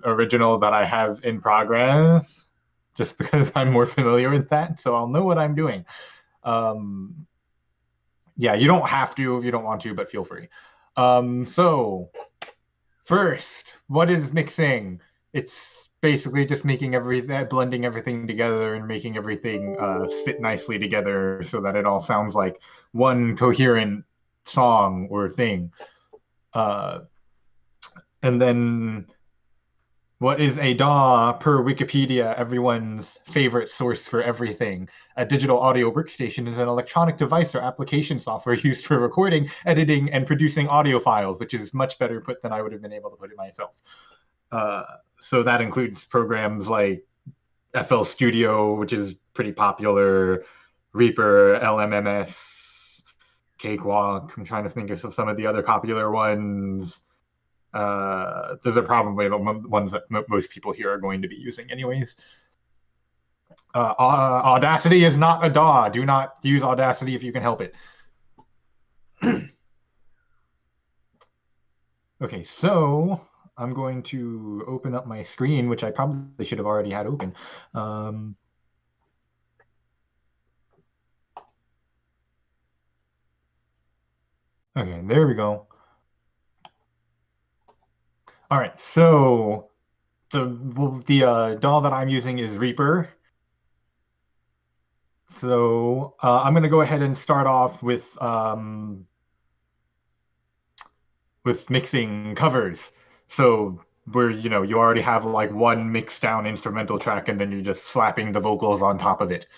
original that I have in progress, just because I'm more familiar with that, so I'll know what I'm doing. Yeah, you don't have to if you don't want to, but feel free. So first, what is mixing? It's basically just making blending everything together and making everything sit nicely together so that it all sounds like one coherent song or thing. Uh, and then what is a DAW per Wikipedia, everyone's favorite source for everything? A digital audio workstation is an electronic device or application software used for recording, editing, and producing audio files, which is much better put than I would have been able to put it myself. Uh, so that includes programs like FL Studio, which is pretty popular, Reaper, LMMS, Cakewalk. I'm trying to think of some of the other popular ones. Those are probably the ones that most people here are going to be using anyways. Audacity is not a DAW. Do not use Audacity if you can help it. Okay, so I'm going to open up my screen, which I probably should have already had open. Okay, there we go. All right, so the DAW that I'm using is Reaper. So I'm going to go ahead and start off with mixing covers. So where you already have like one mixed down instrumental track and then you're just slapping the vocals on top of it.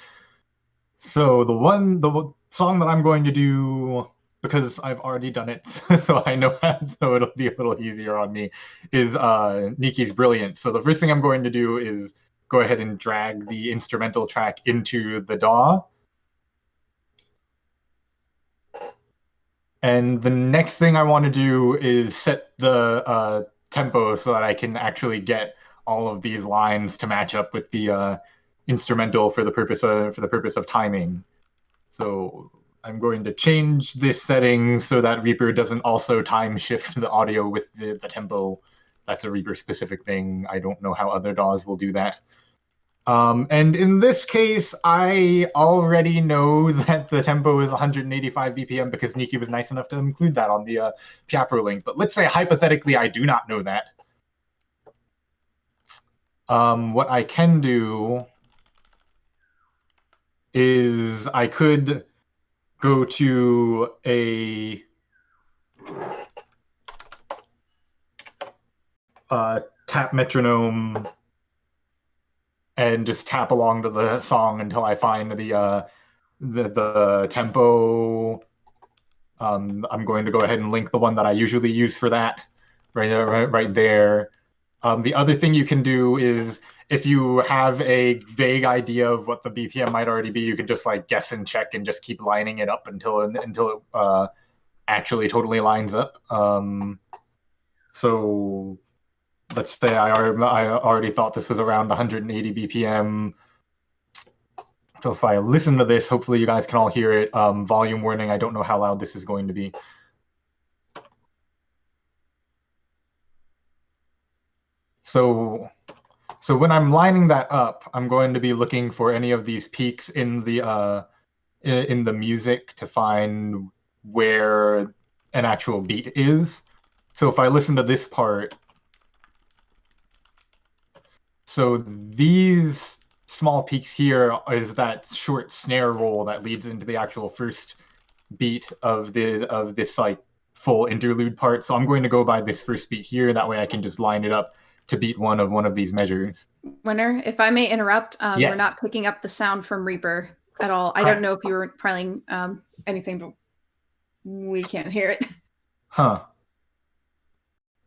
So the song that I'm going to do, because I've already done it, so I know that, so it'll be a little easier on me, is Niki's Brilliant. So the first thing I'm going to do is go ahead and drag the instrumental track into the DAW. And the next thing I want to do is set the tempo so that I can actually get all of these lines to match up with the instrumental for the purpose of timing. So I'm going to change this setting so that Reaper doesn't also time shift the audio with the tempo. That's a Reaper specific thing. I don't know how other DAWs will do that. And in this case, I already know that the tempo is 185 BPM because Niki was nice enough to include that on the Piapro link. But let's say hypothetically I do not know that. What I can do is I could go to a tap metronome and just tap along to the song until I find the tempo. I'm going to go ahead and link the one that I usually use for that right there. The other thing you can do is if you have a vague idea of what the BPM might already be, you can just like guess and check and just keep lining it up until it actually totally lines up. So let's say I already thought this was around 180 BPM. So if I listen to this, hopefully you guys can all hear it. Volume warning, I don't know how loud this is going to be. So when I'm lining that up, I'm going to be looking for any of these peaks in the music to find where an actual beat is. So if I listen to this part, so these small peaks here is that short snare roll that leads into the actual first beat of this like full interlude part. So I'm going to go by this first beat here. That way I can just line it up to beat one of these measures. Winter, if I may interrupt, yes. We're not picking up the sound from Reaper at all. I don't know if you were playing anything, but we can't hear it. Huh.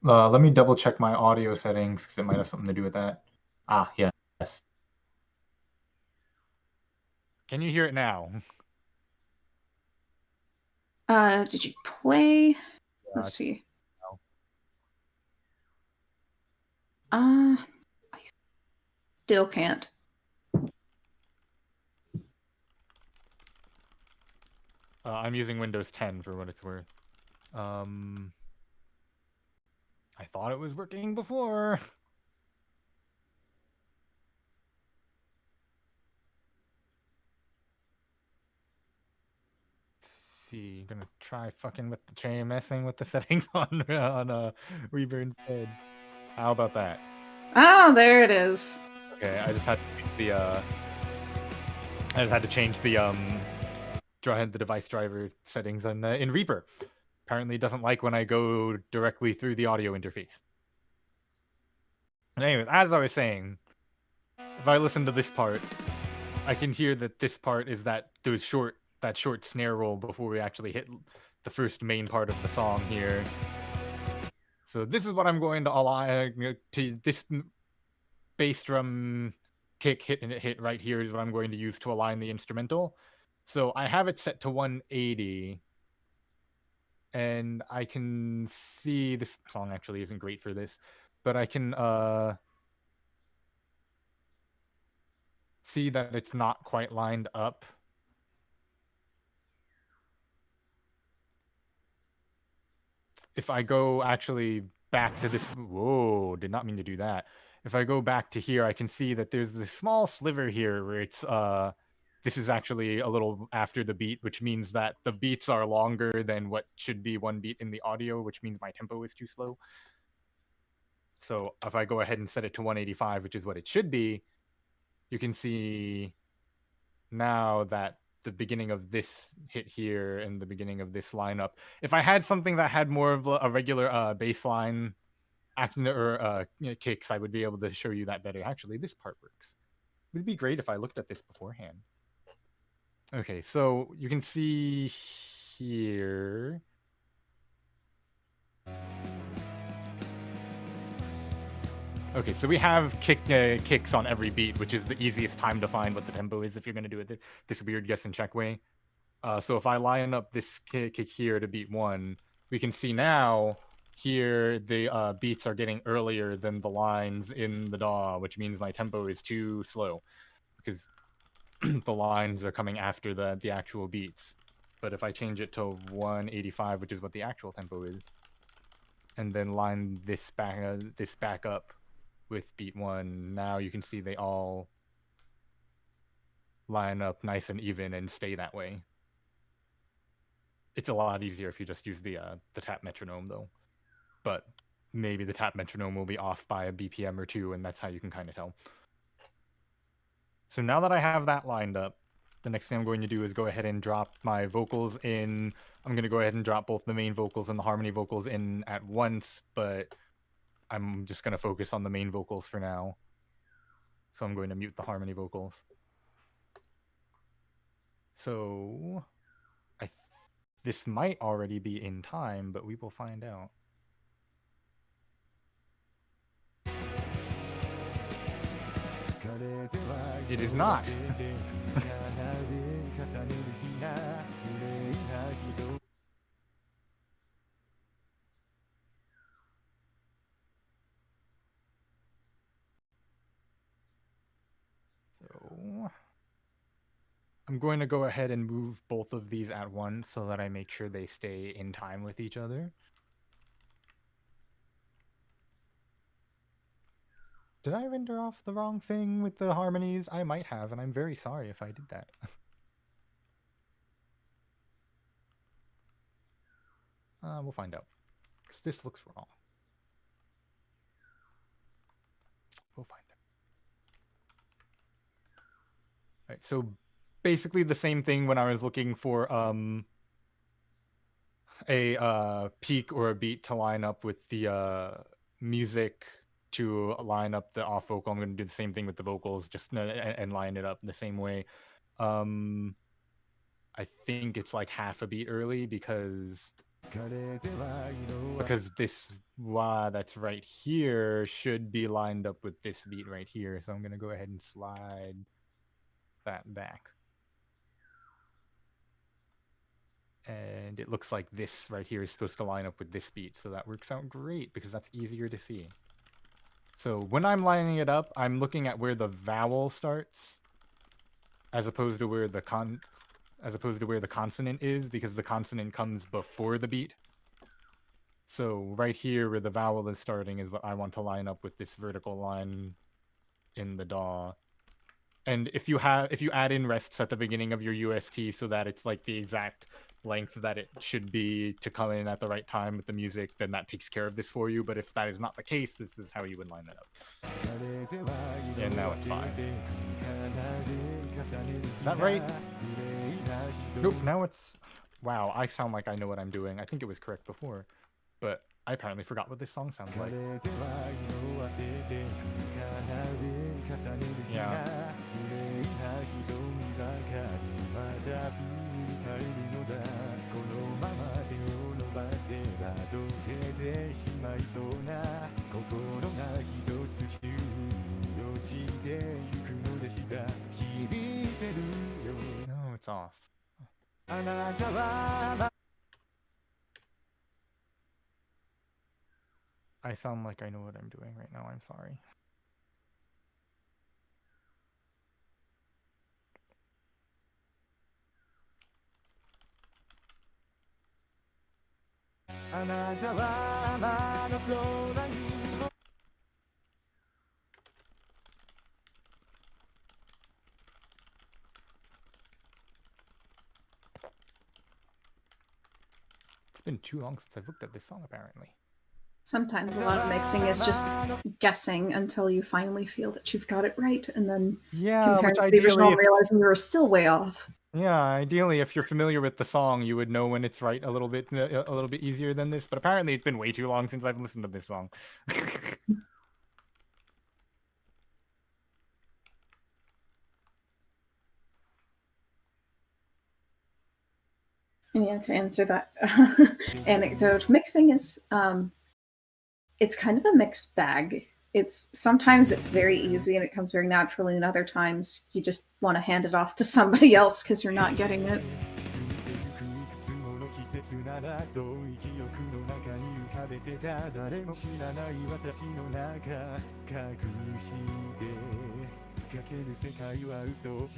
Let me double check my audio settings because it might have something to do with that. Ah, yes. Can you hear it now? Did you play? Let's see. I still can't. I'm using Windows 10 for what it's worth. I thought it was working before. see. Gonna try fucking with the chain, messing with the settings on Reverb instead. How about that? Oh, there it is. Okay, I just had to change the device driver settings in Reaper. Apparently, it doesn't like when I go directly through the audio interface. And anyways, as I was saying, if I listen to this part, I can hear that this part is that short snare roll before we actually hit the first main part of the song here. So this is what I'm going to align to this bass drum kick hit right here is what I'm going to use to align the instrumental. So I have it set to 180. And I can see this song actually isn't great for this, but I can see that it's not quite lined up. If I go actually back to this, whoa, did not mean to do that. If I go back to here, I can see that there's this small sliver here where it's this is actually a little after the beat, which means that the beats are longer than what should be one beat in the audio, which means my tempo is too slow. So if I go ahead and set it to 185, which is what it should be, you can see now that the beginning of this hit here and the beginning of this lineup, if I had something that had more of a regular bass line or kicks, I would be able to show you that better. Actually, this part works. It would be great if I looked at this beforehand. Okay, so you can see here. Okay, so we have kicks on every beat, which is the easiest time to find what the tempo is if you're going to do it this weird guess and check way. So if I line up this kick here to beat 1, we can see now here the beats are getting earlier than the lines in the DAW, which means my tempo is too slow because the lines are coming after the actual beats. But if I change it to 185, which is what the actual tempo is, and then line this back up with beat 1, now you can see they all line up nice and even and stay that way. It's a lot easier if you just use the tap metronome though, but maybe the tap metronome will be off by a BPM or 2, and that's how you can kind of tell. So now that I have that lined up, the next thing I'm going to do is go ahead and drop my vocals in. I'm going to go ahead and drop both the main vocals and the harmony vocals in at once, but I'm just going to focus on the main vocals for now. So I'm going to mute the harmony vocals. So this might already be in time, but we will find out. It is not. So I'm going to go ahead and move both of these at once so that I make sure they stay in time with each other. Did I render off the wrong thing with the harmonies? I might have, and I'm very sorry if I did that. We'll find out. Because this looks wrong. We'll find out. Alright, so basically the same thing when I was looking for a peak or a beat to line up with the music to line up the off vocal. I'm going to do the same thing with the vocals, just and line it up the same way. I think it's like half a beat early because this that's right here should be lined up with this beat right here. So I'm going to go ahead and slide that back. And it looks like this right here is supposed to line up with this beat. So that works out great because that's easier to see. So when I'm lining it up, I'm looking at where the vowel starts as opposed to where the consonant is, because the consonant comes before the beat. So right here where the vowel is starting is what I want to line up with this vertical line in the DAW. And if you add in rests at the beginning of your UST so that it's like the exact length that it should be to come in at the right time with the music, then that takes care of this for you. But if that is not the case, this is how you would line it up. And now it's fine. Is that right? Nope, now it's... Wow, I sound like I know what I'm doing. I think it was correct before, but I apparently forgot what this song sounds like. Yeah. No, it's off. I sound like I know what I'm doing right now. I'm sorry. It's been too long since I've looked at this song, apparently. Sometimes a lot of mixing is just guessing until you finally feel that you've got it right, and then comparing to the original, realizing you're still way off. Yeah, ideally, if you're familiar with the song, you would know when it's right a little bit easier than this. But apparently, it's been way too long since I've listened to this song. And yeah, to answer that anecdote, mixing is it's kind of a mixed bag. Sometimes it's very easy and it comes very naturally, and other times you just want to hand it off to somebody else because you're not getting it.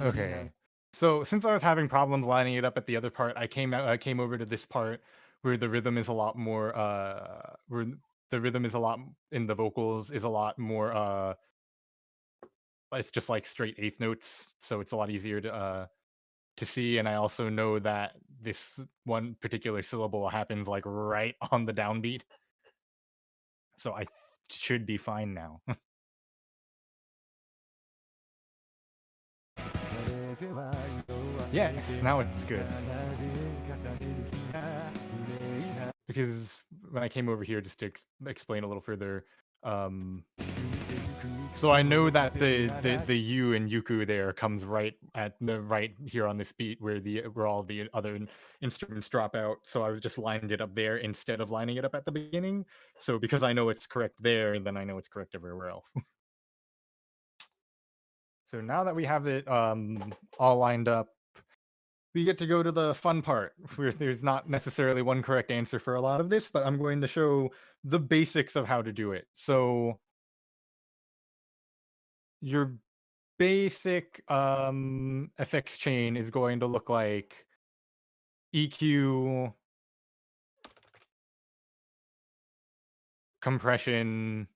Okay. So since I was having problems lining it up at the other part, I came over to this part where the rhythm is a lot more in the vocals is a lot more it's just like straight eighth notes, so it's a lot easier to see. And I also know that this one particular syllable happens like right on the downbeat, so I should be fine now. Yes, now it's good. Because when I came over here just to explain a little further, so I know that the U in Yuku there comes right at the right here on this beat where all the other instruments drop out. So I was just lined it up there instead of lining it up at the beginning. So because I know it's correct there, then I know it's correct everywhere else. So now that we have it all lined up, we get to go to the fun part, where there's not necessarily one correct answer for a lot of this, but I'm going to show the basics of how to do it. So your basic effects chain is going to look like EQ, compression,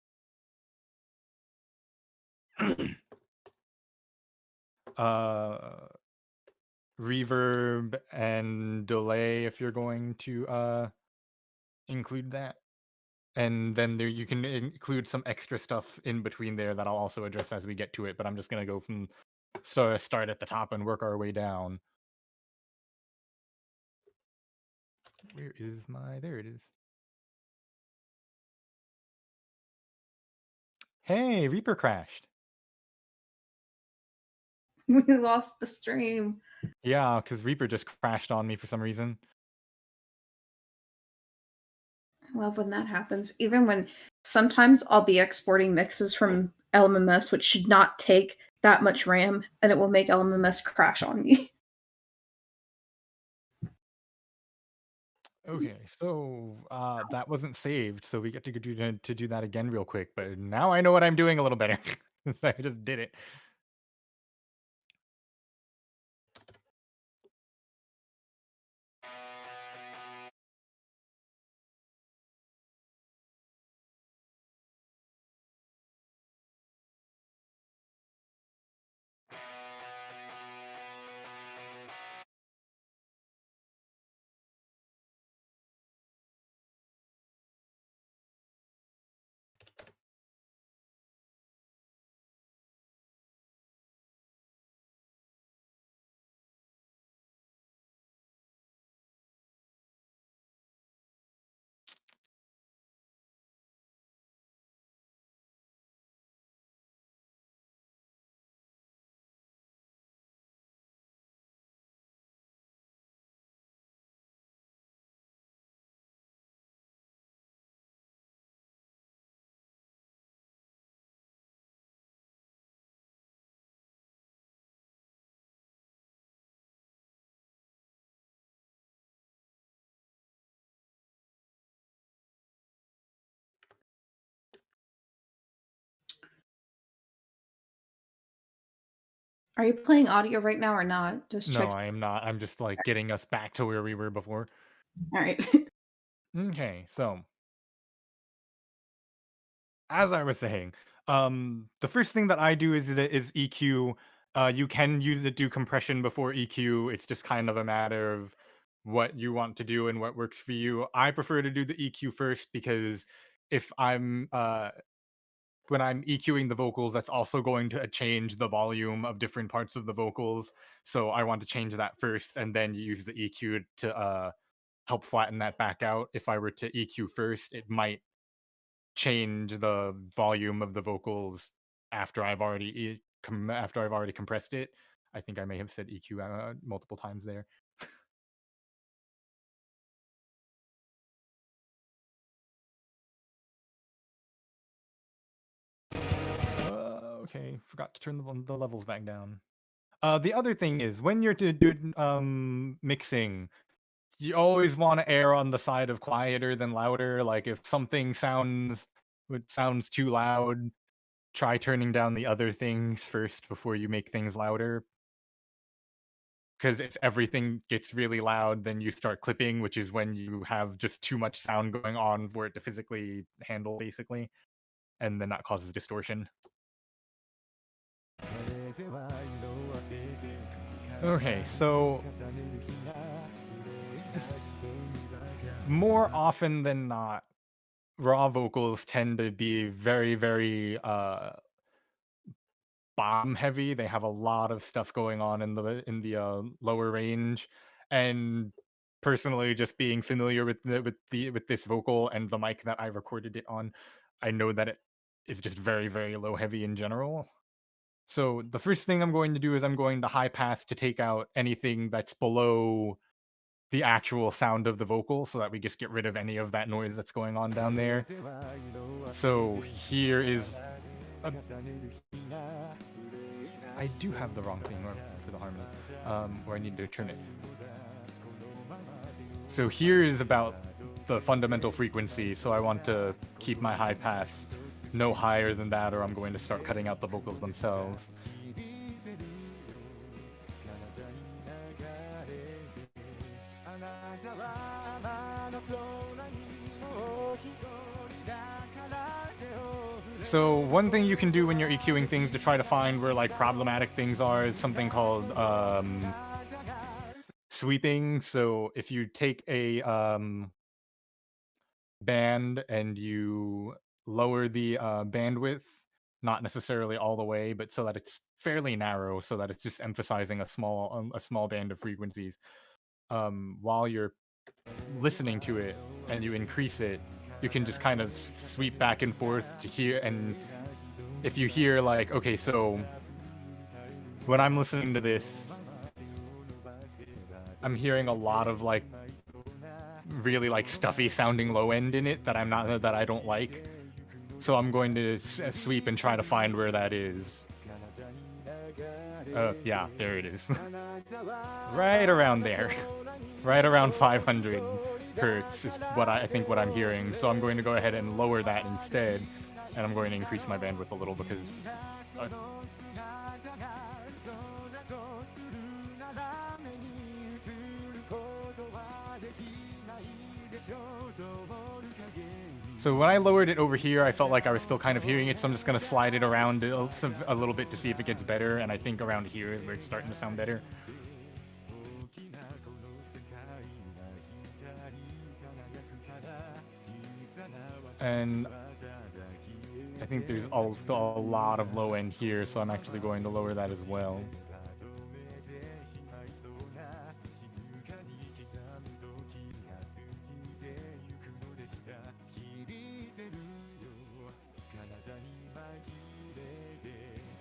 reverb, and delay if you're going to include that. And then there you can include some extra stuff in between there that I'll also address as we get to it, but I'm just going to go from start at the top and work our way down. Where is there it is. Hey, Reaper crashed. We lost the stream. Yeah, because Reaper just crashed on me for some reason. I love when that happens. Even when sometimes I'll be exporting mixes from LMMS, which should not take that much RAM, and it will make LMMS crash on me. Okay, so that wasn't saved, so we get to do that again real quick. But now I know what I'm doing a little better. I just did it. Are you playing audio right now or not? Just No, check. I am not. I'm just like getting us back to where we were before. All right. Okay, so as I was saying, the first thing that I do is EQ. You can use it do compression before EQ. It's just kind of a matter of what you want to do and what works for you. I prefer to do the EQ first because if I'm when I'm EQing the vocals, that's also going to change the volume of different parts of the vocals. So I want to change that first and then use the EQ to help flatten that back out. If I were to EQ first, it might change the volume of the vocals after I've already compressed it. I think I may have said EQ multiple times there. Okay, forgot to turn the levels back down. The other thing is when you're doing mixing, you always want to err on the side of quieter than louder. Like if something sounds too loud, try turning down the other things first before you make things louder. Because if everything gets really loud, then you start clipping, which is when you have just too much sound going on for it to physically handle, basically. And then that causes distortion. Okay, so more often than not, raw vocals tend to be very, very bottom heavy. They have a lot of stuff going on in the lower range, and personally, just being familiar with this vocal and the mic that I recorded it on, I know that it is just very, very low heavy in general. So the first thing I'm going to do is I'm going to high pass to take out anything that's below the actual sound of the vocal so that we just get rid of any of that noise that's going on down there. So here is I do have the wrong thing for the harmony, or I need to turn it. So here is about the fundamental frequency, so I want to keep my high pass no higher than that, or I'm going to start cutting out the vocals themselves. So one thing you can do when you're EQing things to try to find where like problematic things are is something called sweeping. So if you take a band and you lower the bandwidth, not necessarily all the way, but so that it's fairly narrow, so that it's just emphasizing a small band of frequencies, while you're listening to it and you increase it, you can just kind of sweep back and forth to hear. And if you hear like, okay, so when I'm listening to this, I'm hearing a lot of like really like stuffy sounding low end in it that I don't like. So I'm going to sweep and try to find where that is. Yeah, there it is. Right around there. Right around 500 hertz is what I think what I'm hearing. So I'm going to go ahead and lower that instead, and I'm going to increase my bandwidth a little because so when I lowered it over here, I felt like I was still kind of hearing it, so I'm just going to slide it around a little bit to see if it gets better, and I think around here is where it's starting to sound better. And I think there's still a lot of low end here, so I'm actually going to lower that as well.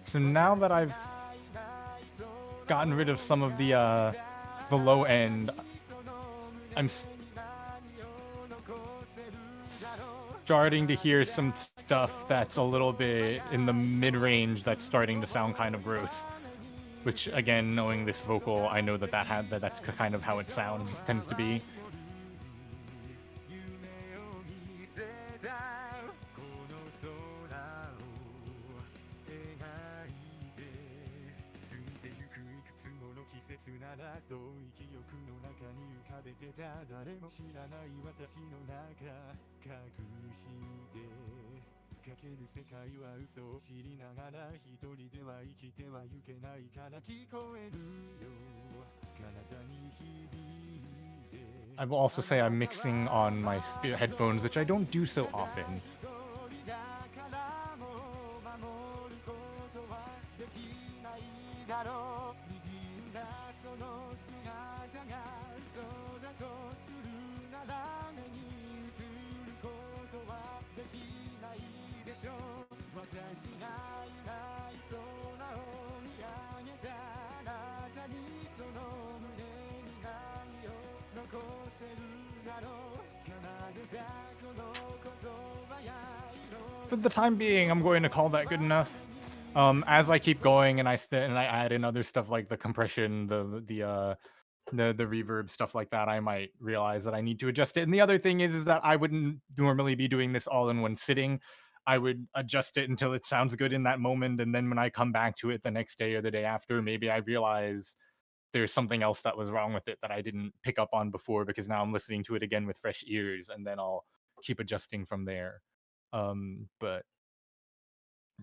So now that I've gotten rid of some of the low end, I'm starting to hear some stuff that's a little bit in the mid-range that's starting to sound kind of gross. Which, again, knowing this vocal, I know that's kind of how it tends to be. I will also say I'm mixing on my headphones, which I don't do so often. For the time being, I'm going to call that good enough. As I keep going and I add in other stuff like the compression, the reverb, stuff like that, I might realize that I need to adjust it. And the other thing is that I wouldn't normally be doing this all in one sitting. I would adjust it until it sounds good in that moment, and then when I come back to it the next day or the day after, maybe I realize there's something else that was wrong with it that I didn't pick up on before, because now I'm listening to it again with fresh ears, and then I'll keep adjusting from there. But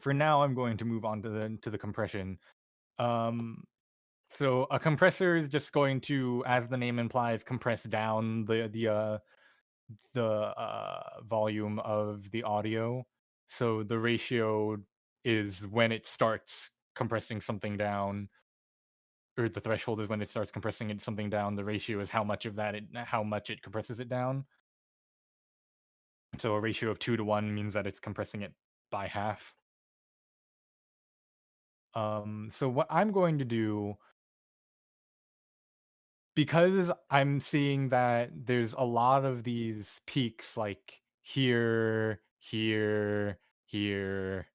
for now, I'm going to move on to the compression. So a compressor is just going to, as the name implies, compress down the volume of the audio. So the ratio is when it starts compressing something down, or the threshold is when it starts compressing something down. The ratio is how much it compresses it down. So a ratio of 2 to 1 means that it's compressing it by half. So what I'm going to do, because I'm seeing that there's a lot of these peaks, like here, here, here,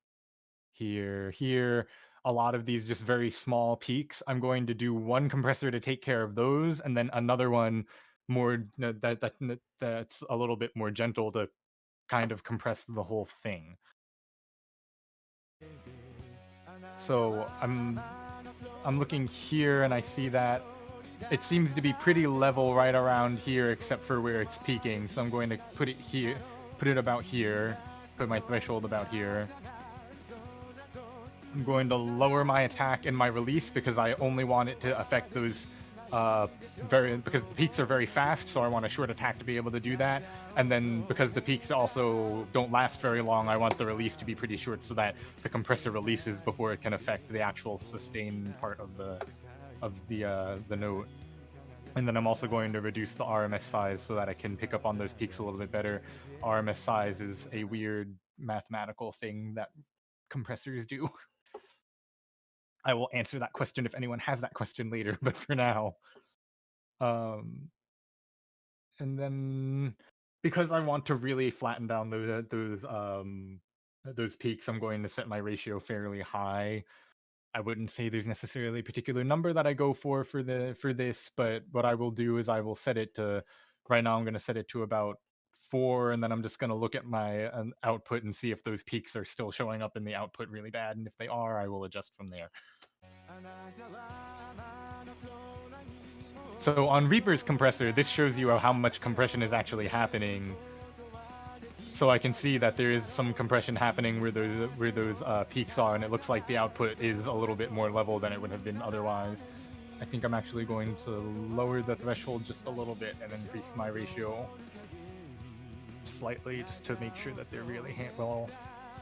here, a lot of these just very small peaks, I'm going to do one compressor to take care of those, and then another one more that's a little bit more gentle to kind of compress the whole thing. So I'm looking here and I see that it seems to be pretty level right around here, except for where it's peaking. So I'm going to put it about here, put my threshold about here. I'm going to lower my attack and my release because I only want it to affect those because the peaks are very fast, so I want a short attack to be able to do that. And then because the peaks also don't last very long, I want the release to be pretty short so that the compressor releases before it can affect the actual sustain part of the note. And then I'm also going to reduce the RMS size so that I can pick up on those peaks a little bit better. RMS size is a weird mathematical thing that compressors do. I will answer that question if anyone has that question later, but for now. And then because I want to really flatten down those peaks, I'm going to set my ratio fairly high. I wouldn't say there's necessarily a particular number that I go for this, but what I will do is I will set it to, right now I'm going to set it to about 4, and then I'm just going to look at my output and see if those peaks are still showing up in the output really bad, and if they are, I will adjust from there. So on Reaper's compressor, this shows you how much compression is actually happening. So I can see that there is some compression happening where those peaks are, and it looks like the output is a little bit more level than it would have been otherwise. I think I'm actually going to lower the threshold just a little bit and increase my ratio slightly, just to make sure that they're really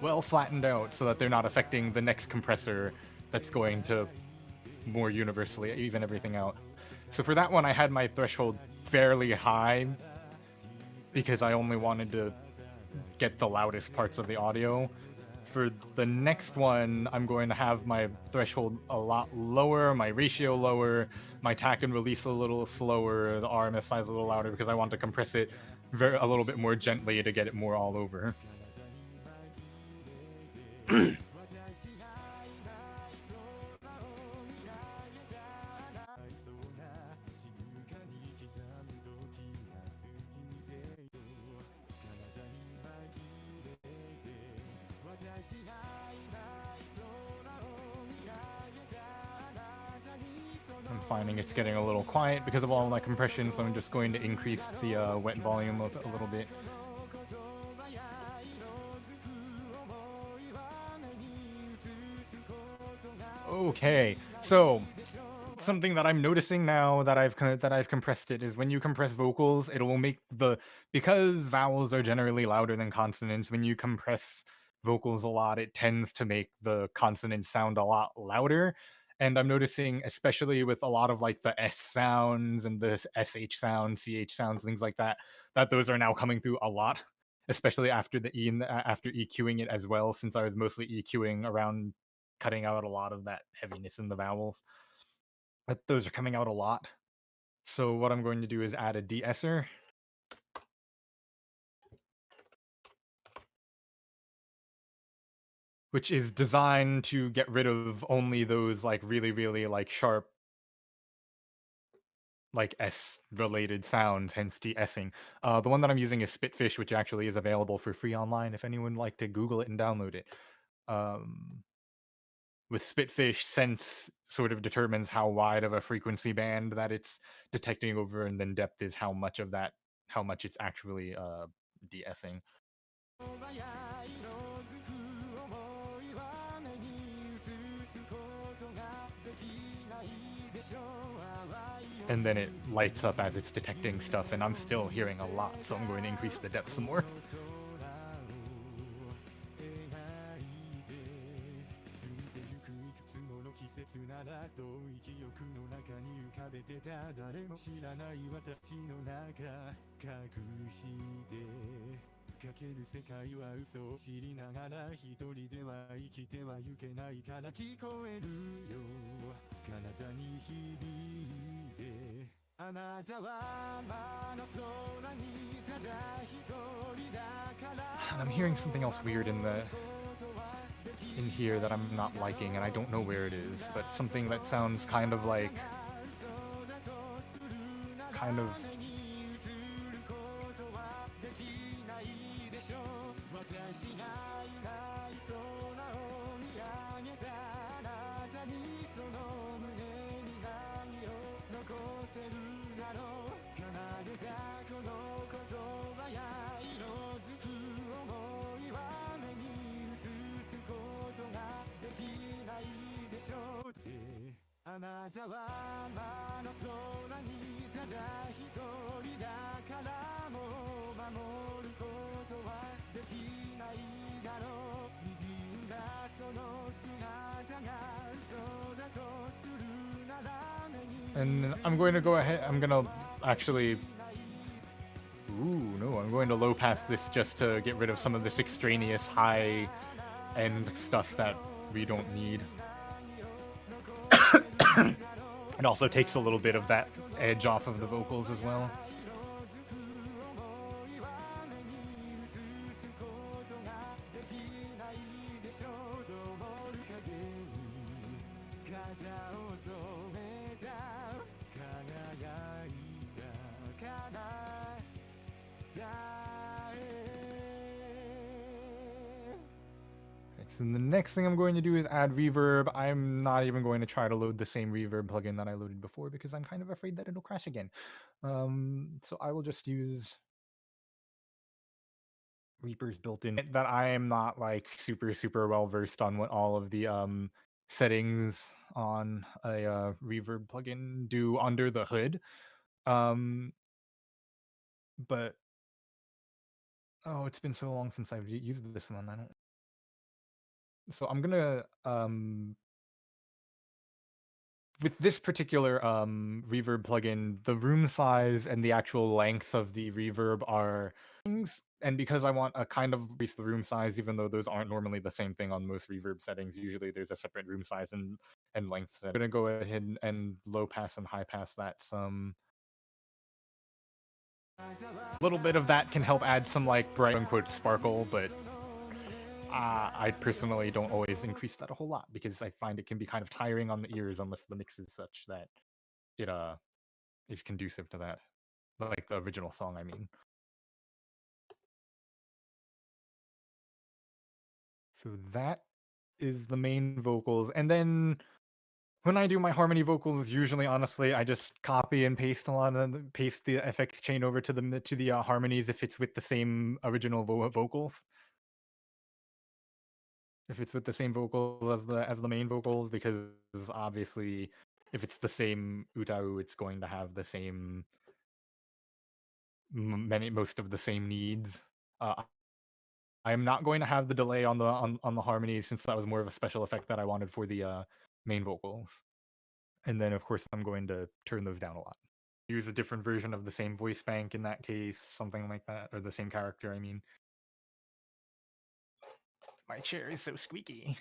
well flattened out, so that they're not affecting the next compressor that's going to more universally even everything out. So for that one, I had my threshold fairly high because I only wanted to get the loudest parts of the audio. For the next one, I'm going to have my threshold a lot lower, my ratio lower, my attack and release a little slower, the RMS size a little louder, because I want to compress it a little bit more gently to get it more all over. finding it's getting a little quiet because of all my compression, so I'm just going to increase the wet volume of it a little bit. Okay, so something that I'm noticing now that I've compressed it is when you compress vocals, it will make because vowels are generally louder than consonants. When you compress vocals a lot, it tends to make the consonants sound a lot louder. And I'm noticing, especially with a lot of like the S sounds and the SH sounds, CH sounds, things like that, that those are now coming through a lot, especially after the E and after EQing it as well, since I was mostly EQing around cutting out a lot of that heaviness in the vowels. But those are coming out a lot. So what I'm going to do is add a De-Esser. Which is designed to get rid of only those like really, really like sharp like S-related sounds, hence de-essing. The one that I'm using is Spitfish, which actually is available for free online if anyone would like to Google it and download it. With Spitfish, sense sort of determines how wide of a frequency band that it's detecting over, and then depth is how much it's actually de-essing. And then it lights up as it's detecting stuff, and I'm still hearing a lot, so I'm going to increase the depth some more. And I'm hearing something else weird in here that I'm not liking, and I don't know where it is, but something that sounds kind of like and I'm going to go ahead, I'm going to actually, I'm going to low pass this just to get rid of some of this extraneous high end stuff that we don't need. It also takes a little bit of that edge off of the vocals as well. So the next thing I'm going to do is add reverb. I'm not even going to try to load the same reverb plugin that I loaded before because I'm kind of afraid that it'll crash again. So I will just use Reaper's built-in. That I am not like super well versed on what all of the settings on a reverb plugin do under the hood. But it's been so long since I've used this one. I don't. So I'm gonna with this particular reverb plugin, the room size and the actual length of the reverb are things, and because I want a kind of increase the room size, even though those aren't normally the same thing on most reverb settings, usually there's a separate room size and length set. I'm gonna go ahead and low pass and high pass that some. A little bit of that can help add some like bright unquote sparkle, but I personally don't always increase that a whole lot because I find it can be kind of tiring on the ears unless the mix is such that it is conducive to that, like the original song, I mean. So that is the main vocals, and then When I do my harmony vocals, usually, honestly, I just copy and paste a lot of paste the effects chain over to the harmonies if it's with the same original vocals. If it's with the same vocals as the main vocals, because obviously, if it's the same UTAU, it's going to have the same most of the same needs. I am not going to have the delay on the harmonies, since that was more of a special effect that I wanted for the main vocals. And then, of course, I'm going to turn those down a lot. Use a different version of the same voice bank in that case, something like that, or the same character, I mean. My chair is so squeaky.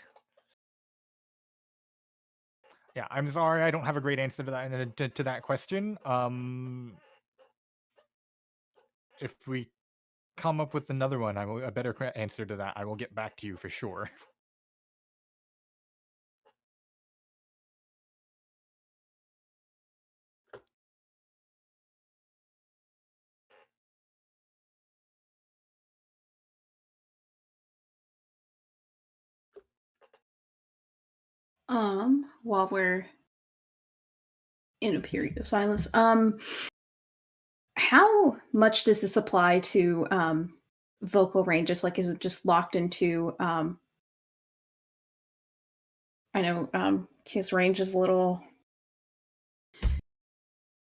Yeah, I'm sorry, I don't have a great answer to that question. If we come up with another one, a better answer to that, I will get back to you for sure. While we're in a period of silence, how much does this apply to vocal ranges? Like, is it just locked into? I know his range is a little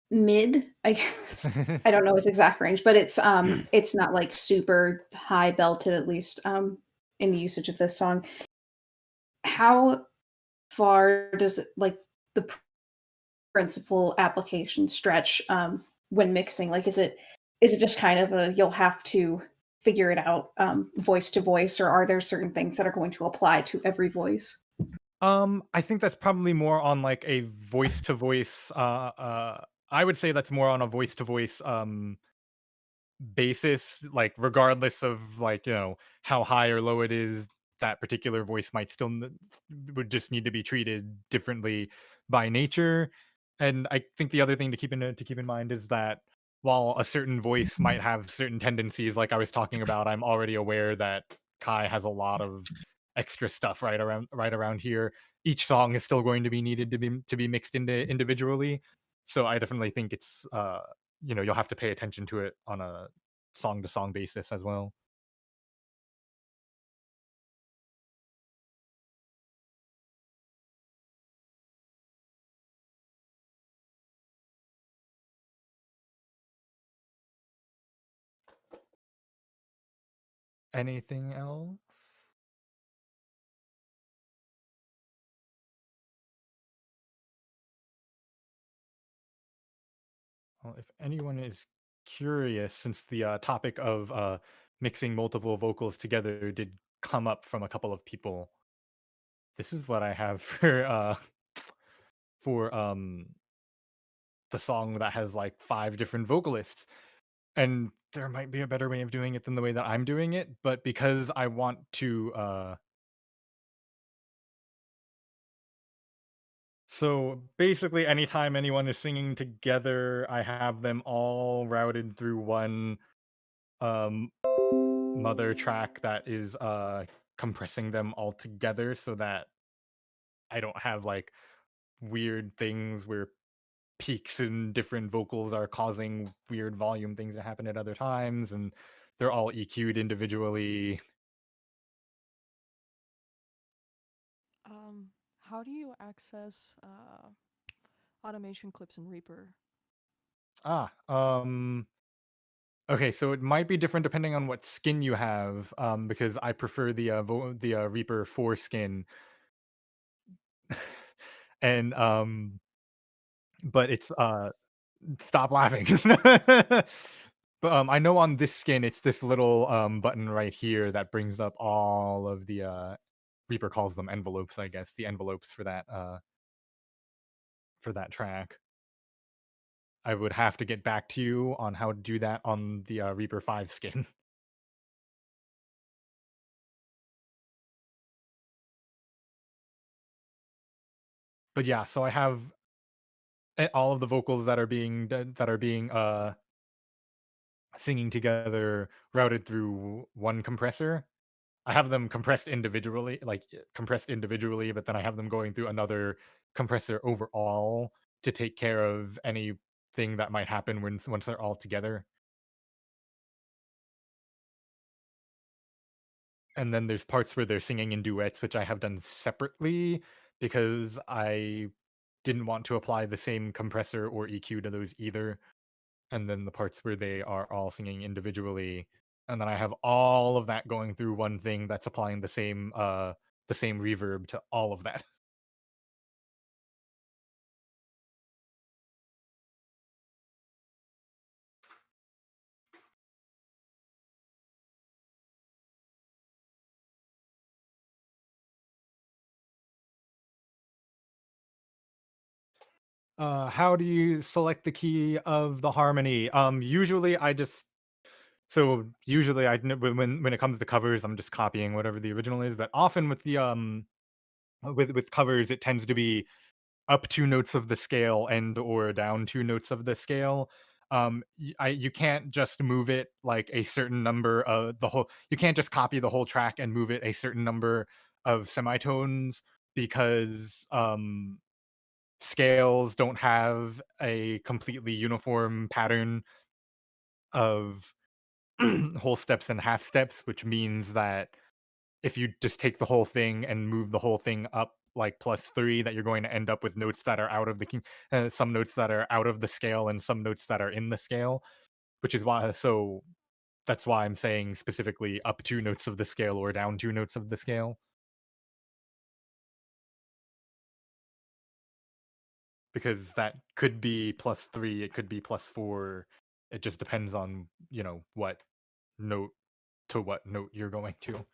mid, I guess. I don't know his exact range, but it's not like super high belted, at least in the usage of this song. How far does it, like, the principal application stretch when mixing? Like, is it just kind of a you'll have to figure it out voice to voice, or are there certain things that are going to apply to every voice? I think that's probably more on like a voice to voice. I would say that's more on a voice to voice basis, like regardless of like how high or low it is, that particular voice might still would just need to be treated differently by nature. And I think the other thing to keep in mind is that while a certain voice might have certain tendencies, like I was talking about, I'm already aware that Kai has a lot of extra stuff right around here. Each song is still going to be needed to be mixed into individually. So I definitely think it's you'll have to pay attention to it on a song to song basis as well. Anything else? Well, if anyone is curious, since the topic of mixing multiple vocals together did come up from a couple of people, this is what I have for the song that has like 5 different vocalists. And there might be a better way of doing it than the way that I'm doing it, but because I want to so basically anytime anyone is singing together, I have them all routed through one um mother track that is compressing them all together, so that I don't have like weird things where peaks in different vocals are causing weird volume things to happen at other times, and they're all EQ'd individually. How do you access automation clips in Reaper? Ah, okay, so it might be different depending on what skin you have, because I prefer the Reaper 4 skin, and but it's stop laughing. But I know on this skin, it's this little button right here that brings up all of the Reaper calls them envelopes, I guess, the envelopes for that track. I would have to get back to you on how to do that on the Reaper 5 skin. But yeah, so I have all of the vocals that are being singing together routed through one compressor. I have them compressed individually, but then I have them going through another compressor overall to take care of anything that might happen once they're all together. And then there's parts where they're singing in duets, which I have done separately because I didn't want to apply the same compressor or EQ to those either. And then the parts where they are all singing individually, and then I have all of that going through one thing that's applying the same reverb to all of that. How do you select the key of the harmony? Usually I just usually when it comes to covers, I'm just copying whatever the original is. But often with the with covers, it tends to be up 2 notes of the scale and or down 2 notes of the scale. You can't just move it like a certain number of the whole. You can't just copy the whole track and move it a certain number of semitones because scales don't have a completely uniform pattern of whole steps and half steps, which means that if you just take the whole thing and move the whole thing up like +3, that you're going to end up with notes that are out of the key, some notes that are out of the scale and some notes that are in the scale, which is why that's why I'm saying specifically up 2 notes of the scale or down 2 notes of the scale, because that could be +3, it could be +4. It just depends on, what note what note you're going to.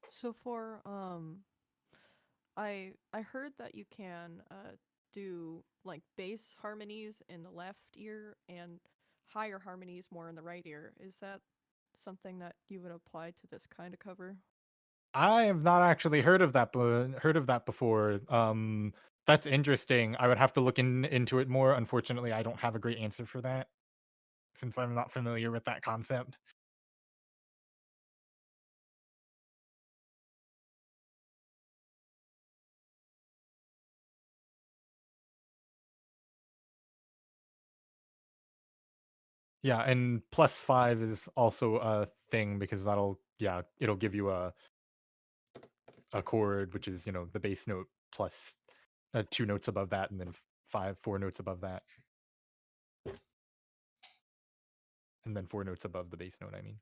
So for I heard that you can do like bass harmonies in the left ear and higher harmonies more in the right ear. Is that something that you would apply to this kind of cover? I have not actually heard of that, before. That's interesting. I would have to look into it more. Unfortunately, I don't have a great answer for that since I'm not familiar with that concept. Yeah, and +5 is also a thing because it'll give you a chord, which is, the bass note plus 2 notes above that, and then 4 notes above that, and then 4 notes above the bass note, I mean.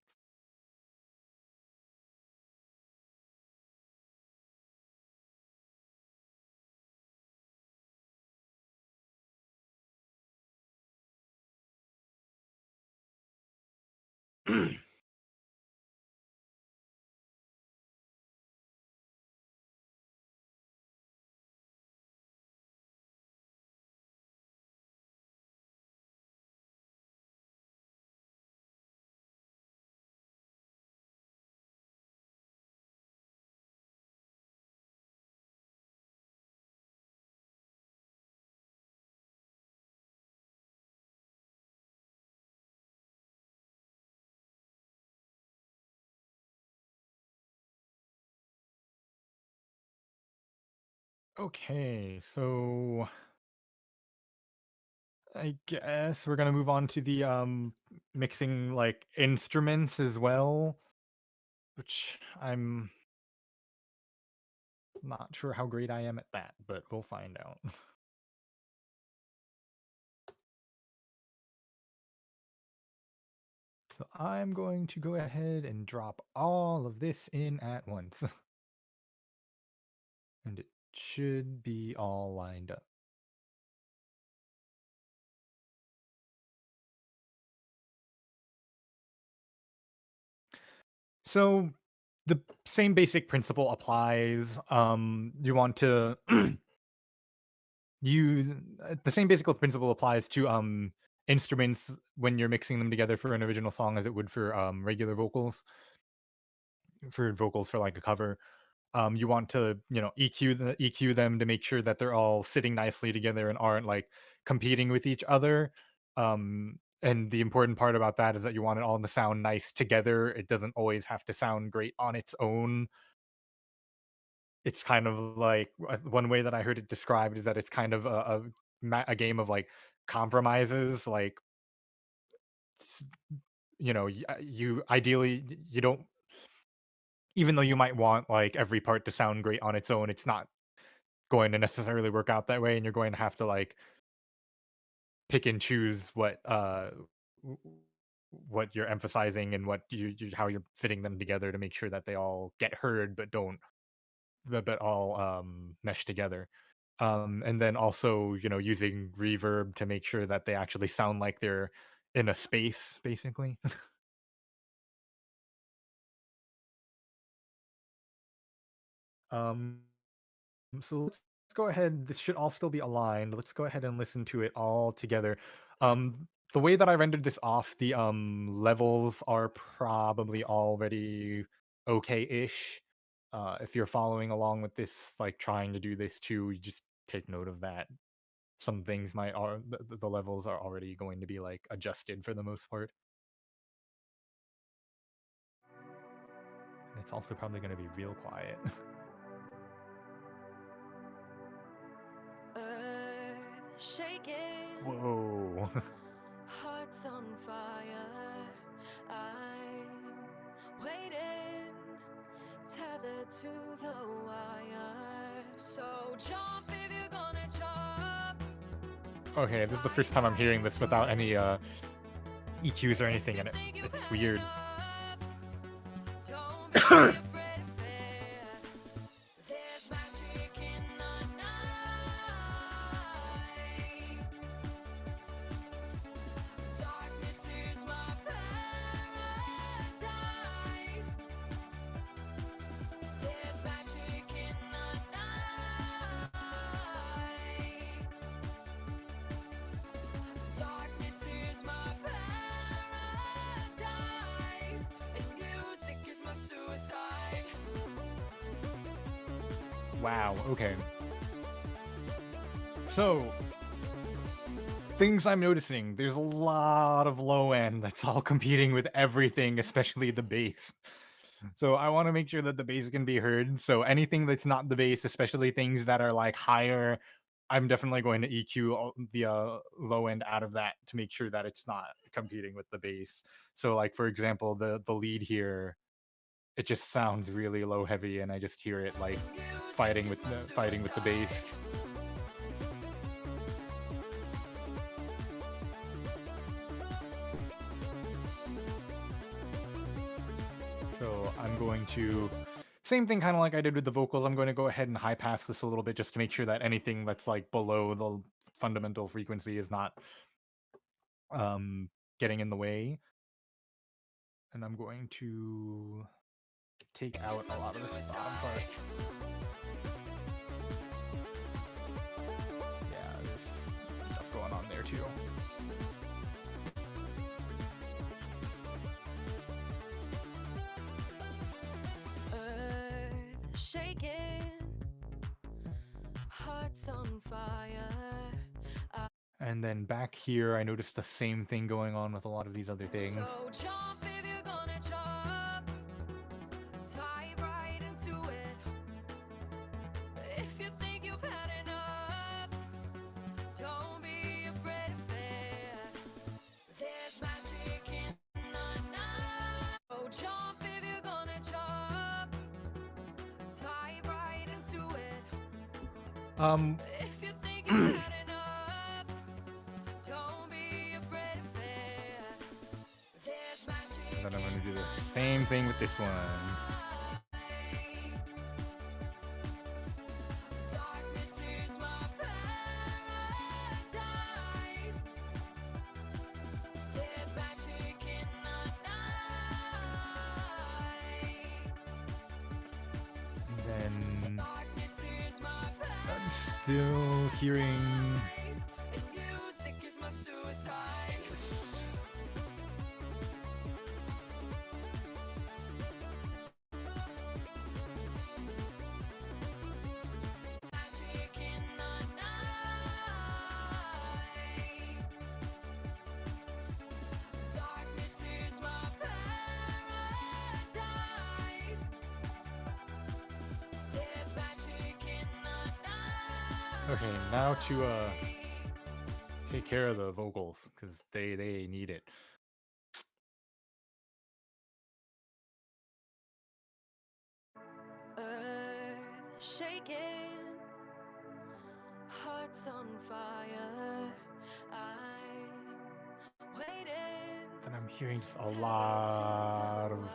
Okay, so I guess we're gonna move on to the mixing like instruments as well, which I'm not sure how great I am at that, but we'll find out. So I'm going to go ahead and drop all of this in at once. And it should be all lined up. So the same basic principle applies. You want to use the same basic principle applies to instruments when you're mixing them together for an original song as it would for regular vocals, for like a cover. You want to, EQ them to make sure that they're all sitting nicely together and aren't like competing with each other. And the important part about that is that you want it all to sound nice together. It doesn't always have to sound great on its own. It's kind of like one way that I heard it described is that it's kind of a game of like compromises. Like, you ideally you don't, even though you might want like every part to sound great on its own, it's not going to necessarily work out that way, and you're going to have to like pick and choose w- what you're emphasizing and what how you're fitting them together to make sure that they all get heard but don't but all mesh together. And then also, using reverb to make sure that they actually sound like they're in a space, basically. um so let's go ahead. This should all still be aligned. Let's go ahead and listen to it all together. The way that I rendered this off, the levels are probably already okay-ish. If you're following along with this, like trying to do this too, you just take note of that. Some things might are the levels are already going to be like adjusted for the most part. And it's also probably going to be real quiet. Shaking, Whoa. hearts on fire. I'm waiting, tethered to the wire. So jump if you're gonna jump. Okay, this is the first time I'm hearing this without any EQs or anything in it. It's weird. Don't be afraid of fair. There's magic in the night. Darkness is my paradise. There's magic in the night. Darkness is my paradise, and music is my suicide. Wow, okay. So, things I'm noticing. There's a lot of low end that's all competing with everything, especially the bass. So I want to make sure that the bass can be heard. So anything that's not the bass, especially things that are like higher, I'm definitely going to EQ the low end out of that to make sure that it's not competing with the bass. So like for example, the lead here, it just sounds really low heavy, and I just hear it like fighting with the bass. So I'm going to, same thing kind of like I did with the vocals, I'm going to go ahead and high pass this a little bit just to make sure that anything that's like below the fundamental frequency is not getting in the way. And I'm going to take out a lot of this bottom part. Yeah, there's stuff going on there too. Earth shaking, hearts on fire. And then back here, I noticed the same thing going on with a lot of these other things. So jump if you're gonna jump. Dive right into it. If you think you've had enough, don't be afraid of it. There's magic in the night. So jump if you're gonna jump. Dive right into it. If you think you've had enough, don't be afraid of it. There's magic. And then I'm going to do the same thing with this one. Darkness is my paradise. There's magic in the night. And then Darkness is my I'm still hearing paradise, and music is my suicide. this. Magic in the night. Okay, now to take care of the vocals because they need it. Earth shaking, hearts on fire. I'm waiting. Then I'm hearing just a lot of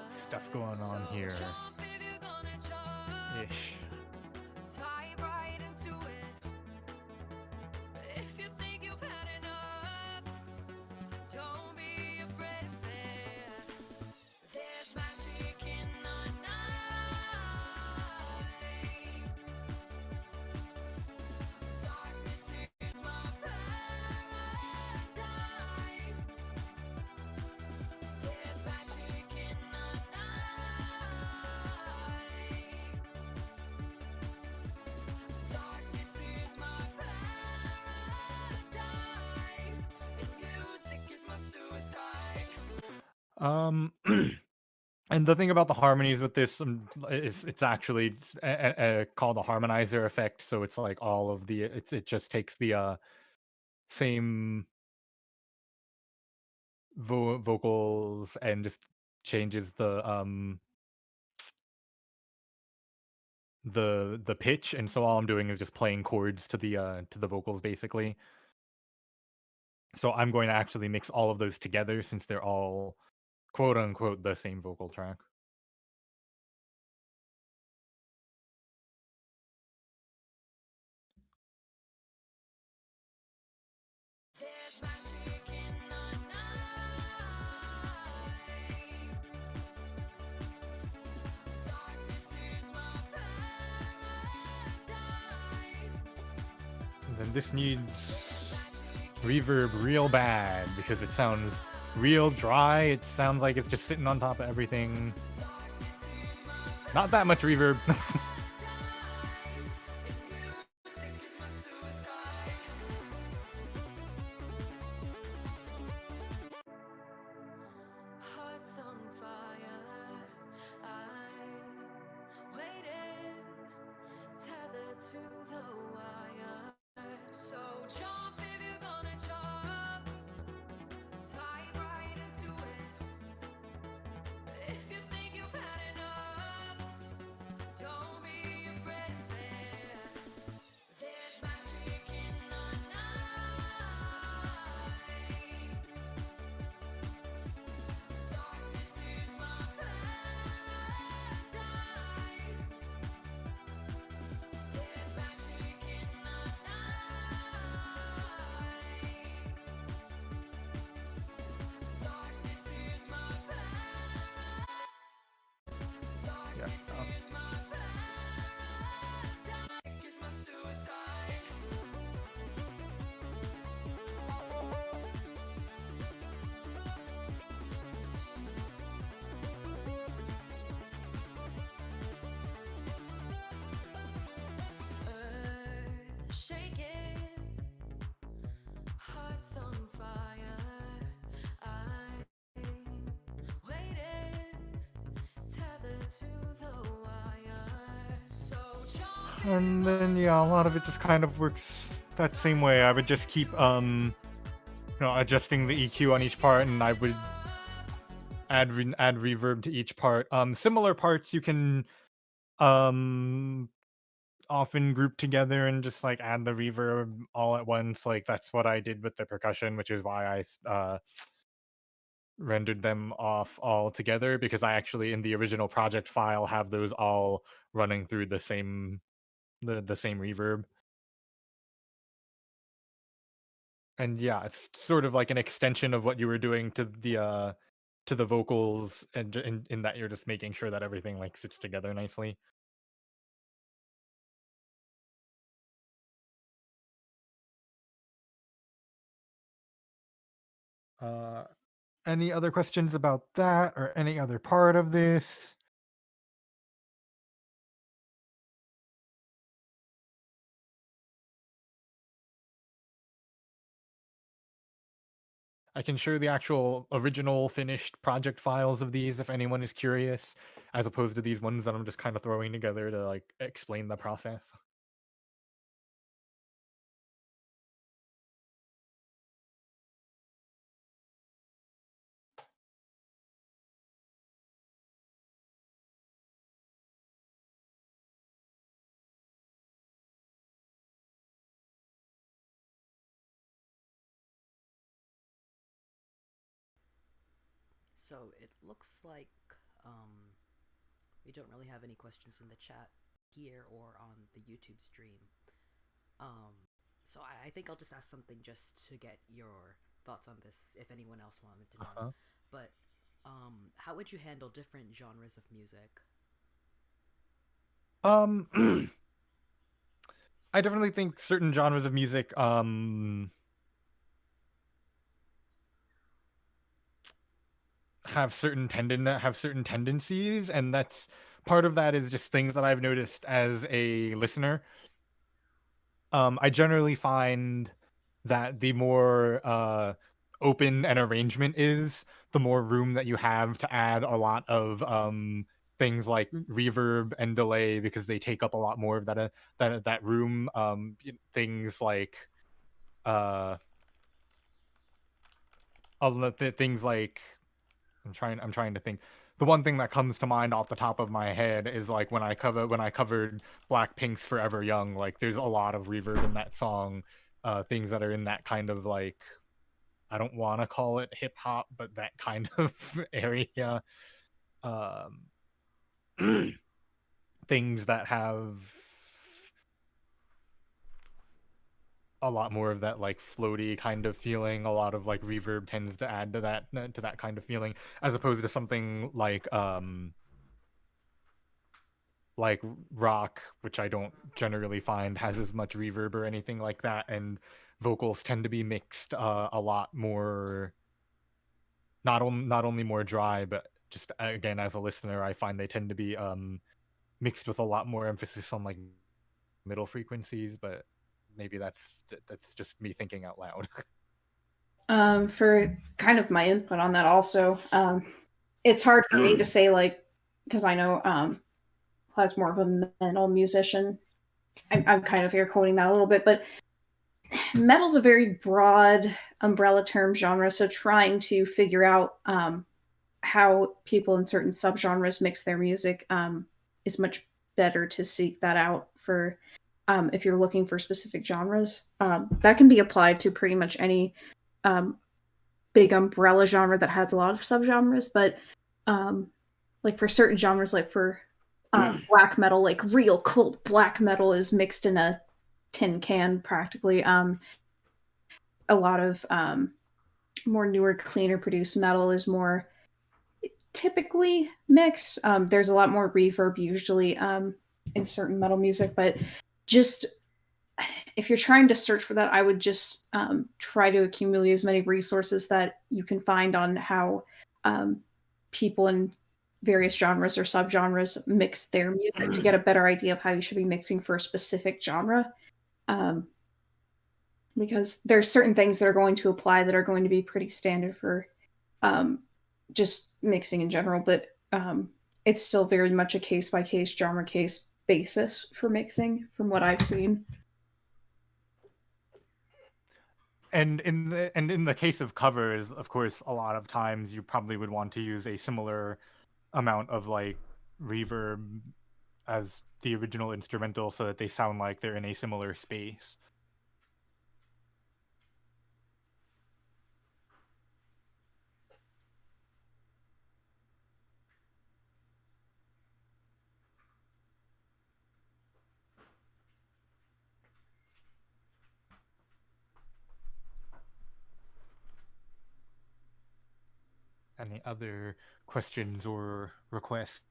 stuff going on here. Jump if you're gonna jump. Ish. Dive right into it. If you think you've had enough, don't be afraid of it. There's magic in the night. Darkness is my paradise. There's magic in the night. Darkness is my paradise. And music is my suicide. And the thing about the harmonies with this is it's actually called a harmonizer effect. So it's like all of the it just takes the same vocals and just changes the pitch, and so all I'm doing is just playing chords to the vocals basically. So I'm going to actually mix all of those together since they're all quote unquote the same vocal track. There's magic in the night. Darkness is my paradise. And then this needs reverb real bad because it sounds real dry. It sounds like it's just sitting on top of everything. Not that much reverb. Hearts on fire. I'm waiting, tethered to the wire. So jump if you're gonna jump. Dive right into it. If you think you've had enough, don't be afraid of it. There's magic in the night. Darkness is my paradise. There's magic in the night. Darkness is my paradise. Darkness is my paradise. Is my suicide. Earth shaking, hearts on fire. I'm waiting, tethered to the wire. So jump. And then yeah, a lot of it just kind of works that same way. I would just keep adjusting the EQ on each part, and I would add reverb to each part. Similar parts you can often group together and just like add the reverb all at once. Like that's what I did with the percussion, which is why I rendered them off all together, because I actually in the original project file have those all running through the same reverb. And yeah, it's sort of like an extension of what you were doing to the vocals, and in that you're just making sure that everything like sits together nicely. Any other questions about that or any other part of this? I can share the actual original finished project files of these if anyone is curious, as opposed to these ones that I'm just kind of throwing together to like explain the process. So it looks like we don't really have any questions in the chat here or on the YouTube stream. So I think I'll just ask something just to get your thoughts on this, if anyone else wanted to know. But how would you handle different genres of music? I definitely think certain genres of music have certain tendencies, and that's part of that is just things that I've noticed as a listener. I generally find that the more open an arrangement is, the more room that you have to add a lot of things like reverb and delay, because they take up a lot more of that room. Things like things like I'm trying to think. The one thing that comes to mind off the top of my head is like when I covered Blackpink's Forever Young. Like there's a lot of reverb in that song. Things that are in that kind of like, I don't want to call it hip hop, but that kind of area. Things that have a lot more of that like floaty kind of feeling. A lot of like reverb tends to add to that kind of feeling, as opposed to something like rock, which I don't generally find has as much reverb or anything like that, and vocals tend to be mixed a lot more, not only more dry, but just again, as a listener, I find they tend to be mixed with a lot more emphasis on like middle frequencies. But maybe that's just me thinking out loud. For kind of my input on that also, it's hard for me to say, like, because I know Cloud's more of a metal musician. I'm kind of air quoting that a little bit, but metal's a very broad umbrella term genre, so trying to figure out how people in certain subgenres mix their music is much better to seek that out for if you're looking for specific genres. That can be applied to pretty much any big umbrella genre that has a lot of subgenres, but like for certain genres, like for black metal, like real cold black metal is mixed in a tin can practically. A lot of more newer, cleaner produced metal is more typically mixed. There's a lot more reverb usually in certain metal music, but just if you're trying to search for that, I would just try to accumulate as many resources that you can find on how people in various genres or subgenres mix their music to get a better idea of how you should be mixing for a specific genre. Because there's certain things that are going to apply that are going to be pretty standard for just mixing in general, but it's still very much a case-by-case, genre-case basis for mixing from what I've seen. And in the case of covers, of course, a lot of times you probably would want to use a similar amount of like reverb as the original instrumental, so that they sound like they're in a similar space. Any other questions or requests?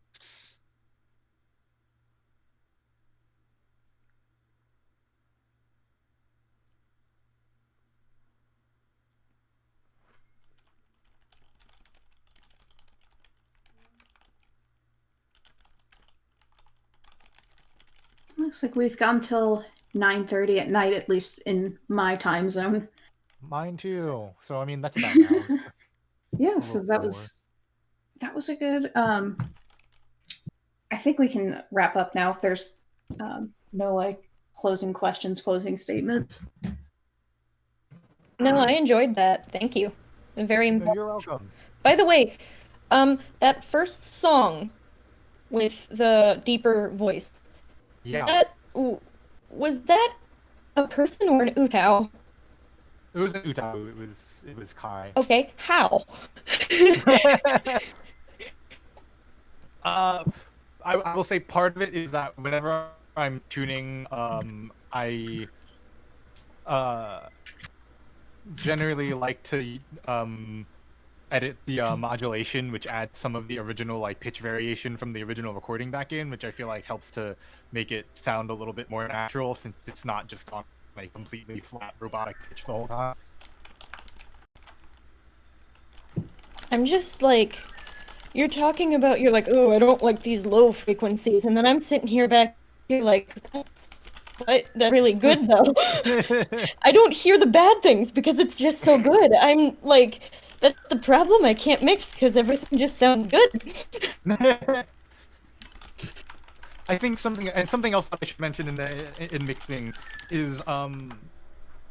Looks like we've gone till 9:30 at night, at least in my time zone. Mine too. So I mean, that's about now. Yeah, so that was a good I think we can wrap up now if there's no like closing questions, closing statements. No, I enjoyed that. Thank you. Very important. You're welcome. By the way, that first song with the deeper voice, Yeah. was that a person or an UTAU? It was an UTAU. It was Kai. Okay, how? I will say part of it is that whenever I'm tuning, I generally like to edit the modulation, which adds some of the original like pitch variation from the original recording back in, which I feel like helps to make it sound a little bit more natural, since it's not just on like completely flat robotic pitch the whole time. I'm just like, you're talking about, you're like, oh, I don't like these low frequencies, and then I'm sitting here back here like, that's really good though. I don't hear the bad things because it's just so good. I'm like, that's the problem. I can't mix because everything just sounds good. I think something else that I should mention in mixing is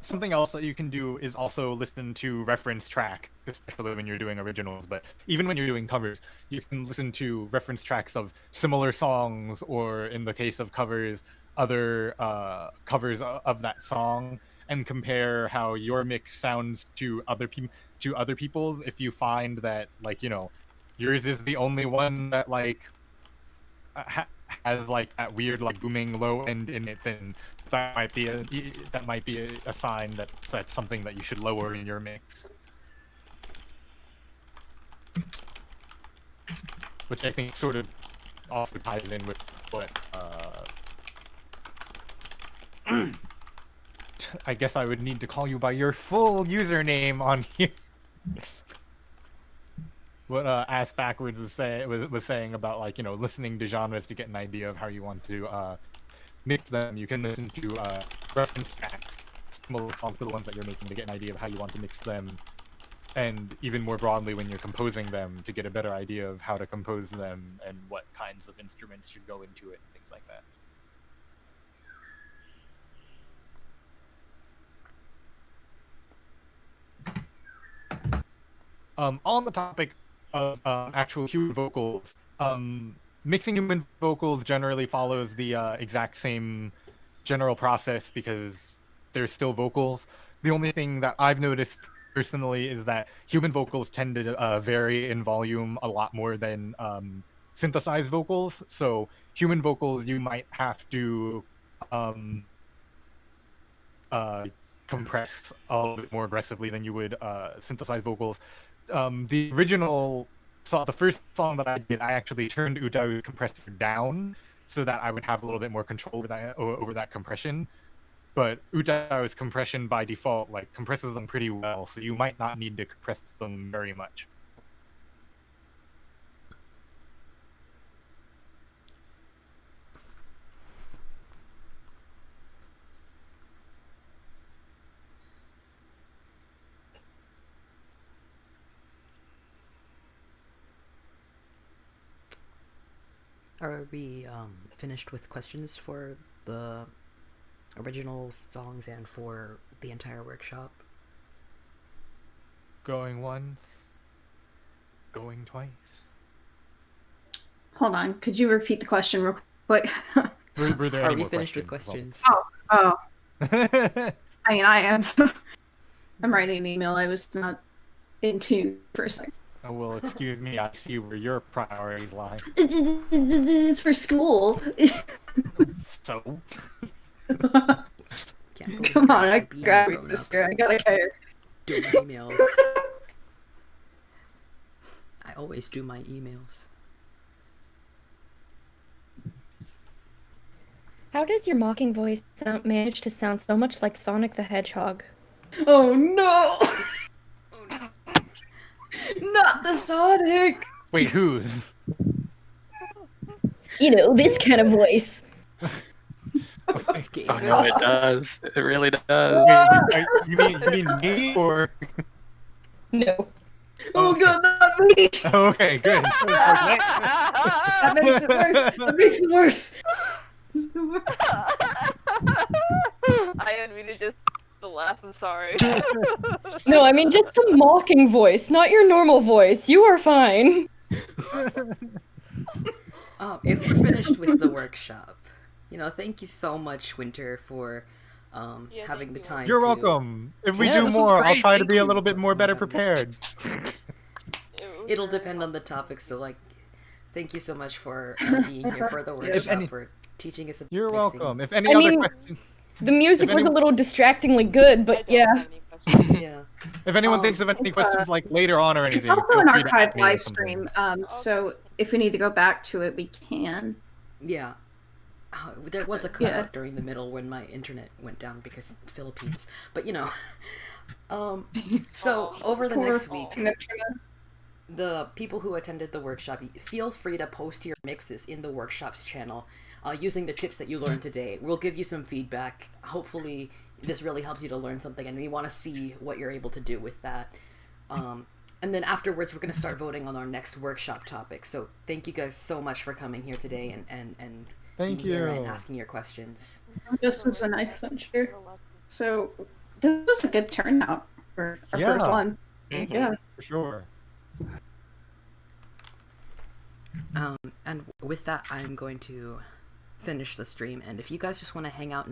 something else that you can do is also listen to reference track, especially when you're doing originals, but even when you're doing covers, you can listen to reference tracks of similar songs, or in the case of covers, other covers of that song, and compare how your mix sounds to other people's. If you find that, like, you know, yours is the only one that like has like that weird like booming low end in it, then that might be a sign that that's something that you should lower in your mix. Which I think sort of also ties in with what I guess I would need to call you by your full username on here. What Ass Backwards was saying about, like, you know, listening to genres to get an idea of how you want to mix them. You can listen to reference tracks, similar songs to the ones that you're making, to get an idea of how you want to mix them, and even more broadly when you're composing them, to get a better idea of how to compose them and what kinds of instruments should go into it and things like that. On the topic of actual human vocals, mixing human vocals generally follows the exact same general process because they're still vocals. The only thing that I've noticed personally is that human vocals tend to vary in volume a lot more than synthesized vocals. So human vocals, you might have to compress a little bit more aggressively than you would synthesized vocals. The first song that I did, I actually turned UTAU compressor down so that I would have a little bit more control over that compression. But UTAU's compression by default like compresses them pretty well, so you might not need to compress them very much. Are we finished with questions for the original songs and for the entire workshop? Going once, going twice. Hold on, could you repeat the question real quick? Were there Are any we more finished with questions? Oh. I mean, I am. I'm writing an email. I was not in tune for a second. Oh, well, excuse me, I see where your priorities lie. It's for school. So? Come on, I grab you, mister. I gotta care. Do my emails. I always do my emails. How does your mocking voice manage to sound so much like Sonic the Hedgehog? Oh no! Not the Sonic! Wait, whose? You know, this kind of voice. Okay. Oh no, it does. It really does. You mean me, or? No. Oh god, not me! Okay, good. That makes it worse! That makes it worse! I didn't mean to just laugh, I'm sorry. No, I mean just the mocking voice, not your normal voice. You are fine. If we're finished with the workshop, you know, thank you so much, Winter, for Yeah, having thank the you. time. You're to... welcome. If we Yeah, do this was more, I'll great, try to thank be a you. little bit more better prepared. It'll depend on the topic. So like, thank you so much for being here for the Yes. workshop, for teaching us about You're mixing. welcome. If any I other mean, questions, The music If was a anyone- little distractingly good, I but don't yeah. have any questions. Yeah. if anyone thinks of any it's, questions like later on or It's anything, also feel an free to archive ask me or live something. stream, so if we need to go back to it, we can. Yeah. There was a Yeah. cutout during the middle when my internet went down because Philippines. But you know. So over the Poor next week, connection. the people who attended the workshop, feel free to post your mixes in the workshop's channel using the tips that you learned today. We'll give you some feedback. Hopefully this really helps you to learn something, and we want to see what you're able to do with that. And then afterwards, we're going to start voting on our next workshop topic. So thank you guys so much for coming here today and Thank being here and you. asking your questions. This was a nice venture. So this was a good turnout for our Yeah. first one. Mhm. Yeah. For sure. And with that, I'm going to finish the stream. And if you guys just want to hang out in the